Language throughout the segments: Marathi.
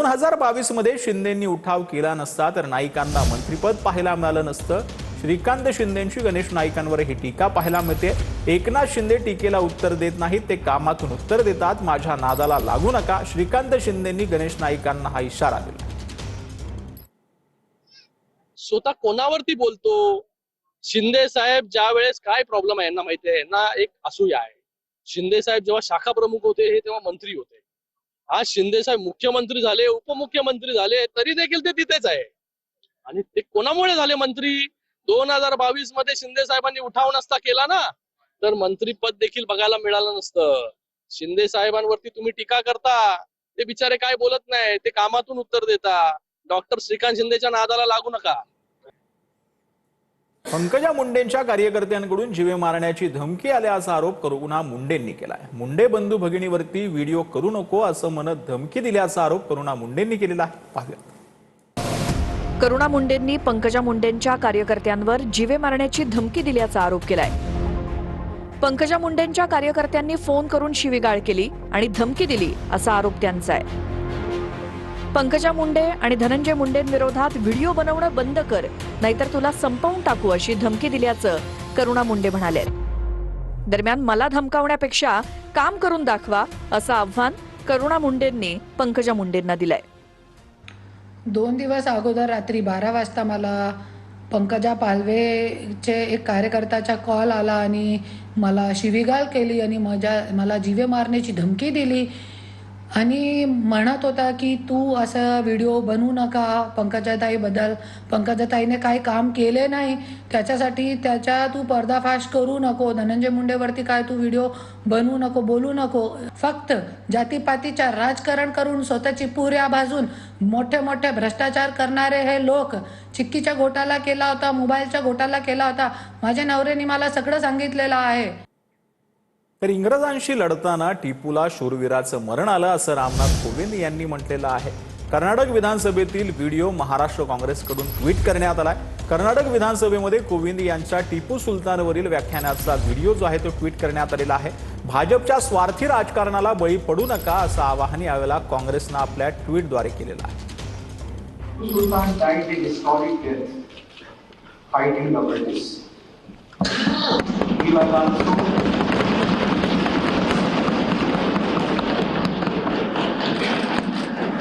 2022 मध्ये शिंदेंनी उठाव केला नसता तर नाईकांना मंत्रिपद पाहायला मिळालं नसतं। श्रीकांत शिंदेंची गणेश नाईकांवर ही टीका पाहायला मिळते। एकनाथ शिंदे टीकेला उत्तर देत नाहीत, ते कामातून उत्तर देतात। माझ्या नादाला लागू नका, श्रीकांत शिंदेंनी गणेश नाईकांना हा इशारा दिला। स्वतः कोणावरती बोलतो? शिंदे साहेब ज्या वेळेस काय प्रॉब्लेम आहे यांना माहिती आहे, यांना एक असूया आहे। शिंदे साहेब जेव्हा शाखा प्रमुख होते हे तेव्हा मंत्री होते। आज शिंदे साहेब मुख्यमंत्री झाले, उपमुख्यमंत्री झाले, तरी देखील ते तिथेच आहे। आणि ते कोणामुळे झाले मंत्री? 2022 मध्ये शिंदे साहेबांनी उठाव नसता केला ना, तर मंत्रीपद देखील बघायला मिळालं नसतं। शिंदे साहेबांवरती तुम्ही टीका करता, ते बिचारे काय बोलत नाही, ते कामातून उत्तर देता। डॉक्टर श्रीकांत शिंदेच्या नादाला लागू नका। पंकजा मुंडेंच्या कार्यकर्त्यांकडून जीवे मारण्याची धमकी आल्याचा आरोप करुणा मुंडेंनी केलाय। मुंडे बंधू भगिनीवरती व्हिडिओ करू नको असं म्हणत धमकी दिल्याचा आरोप करुणा मुंडेंनी केलेला आहे। पाहूया। करुणा मुंडेंनी पंकजा मुंडेंच्या कार्यकर्त्यांवर जीवे मारण्याची धमकी दिल्याचा आरोप केलाय। पंकजा मुंडेंच्या कार्यकर्त्यांनी फोन करून शिवीगाळ केली आणि धमकी दिली असा आरोप त्यांचा आहे। पंकजा मुंडे आणि धनंजय मुंडेंविरोधात व्हिडिओ बनवणं बंद कर, नाहीतर तुला संपवून टाकू अशी धमकी दिल्याचं करुणा मुंडे म्हणाले। दरम्यान मला धमकावण्यापेक्षा काम करून दाखवा असं आव्हान करुणा मुंडेंनी पंकजा मुंडेंना दिलंय। 2 दिवस अगोदर रात्री 12 वाजता मला पंकजा पालवेचे एक कार्यकर्त्याचा कॉल आला आणि मला शिवीगाळ केली आणि मला जीवे मारण्याची धमकी दिली आणि म्हणत होता की तू असं व्हिडिओ बनवू नका पंकजाताईबद्दल, पंकजाताईने काय काम केले नाही त्याच्यासाठी त्याचा तू पर्दाफाश करू नको, धनंजय मुंडेवरती काय तू व्हिडिओ बनवू नको, बोलू नको। फक्त जातीपातीचा राजकारण करून स्वतःची पुऱ्या भाजून मोठे मोठे भ्रष्टाचार करणारे हे लोक, चिक्कीचा घोटाळा केला होता, मोबाईलचा घोटाळा केला होता, माझ्या नवऱ्याने मला सगळं सांगितलेलं आहे। तर इंग्रजांशी लढताना टिपूला शूरवीराचं मरण आलं असं रामनाथ कोविंद यांनी म्हटलेलं आहे। कर्नाटक विधानसभेतील व्हिडिओ महाराष्ट्र काँग्रेसकडून ट्विट करण्यात आलाय। कर्नाटक विधानसभेमध्ये कोविंद यांच्या टिपू सुलतानवरील व्याख्यानाचा व्हिडिओ जो आहे तो ट्विट करण्यात आलेला आहे। भाजपच्या स्वार्थी राजकारणाला बळी पडू नका असं आवाहन यावेळेला काँग्रेसनं आपल्या ट्विटद्वारे केलेलं आहे।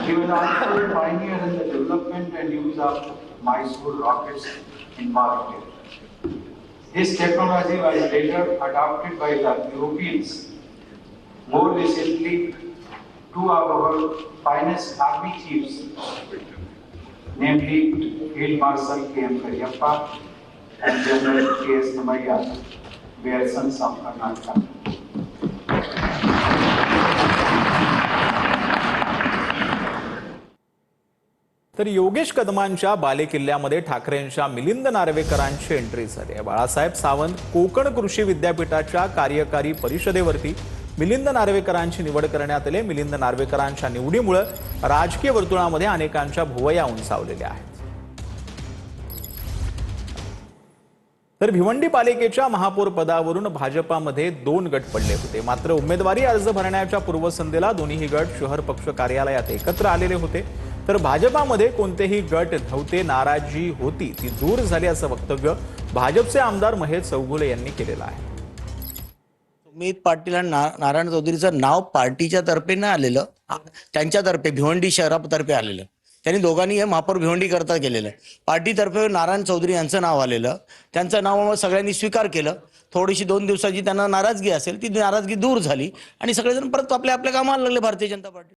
He was also a pioneer in the development and use of Mysore rockets in Bharat. This technology was later adopted by the Europeans. More recently, 2 of our finest army chiefs, namely Field Marshal K.M. Kariappa and General K.S. Namaiya, were sons of Karnataka. तर योगेश कदमांच्या बालेकिल्ल्यामध्ये ठाकरेंच्या मिलिंद नार्वेकरांची एंट्री झाली आहे। बाळासाहेब सावंत कोकण कृषी विद्यापीठाच्या कार्यकारी परिषदेवरती मिलिंद नार्वेकरांची निवड करण्यात आली। मिलिंद नार्वेकरांच्या निवडीमुळे राजकीय वर्तुळामध्ये अनेकांच्या भुवया उंचावलेल्या आहेत। तर भिवंडी पालिकेच्या महापौर पदावरून भाजपामध्ये 2 गट पडले होते, मात्र उमेदवारी अर्ज भरण्याच्या पूर्वसंध्येला दोन्ही गट शहर पक्ष कार्यालयात एकत्र आलेले होते। तर भाजपामध्ये कोणतेही गट नव्हते, नाराजी होती ती दूर झाली असं वक्तव्य भाजपचे आमदार महेश चौगुले यांनी केलेलं आहे। सुमित पाटील आणि नारायण चौधरीचं नाव पार्टीच्या तर्फे नाही आलेलं, त्यांच्यातर्फे भिवंडी शहरातर्फे आलेलं। त्यांनी दोघांनी हे महापौर भिवंडी करता केलेलं। पार्टीतर्फे नारायण चौधरी यांचं नाव आलेलं, त्यांचं नाव सगळ्यांनी स्वीकार केलं। थोडीशी 2 दिवसाची त्यांना नाराजगी असेल, ती नाराजगी दूर झाली आणि सगळेजण परत आपल्या आपल्या कामाला लागले भारतीय जनता पार्टी।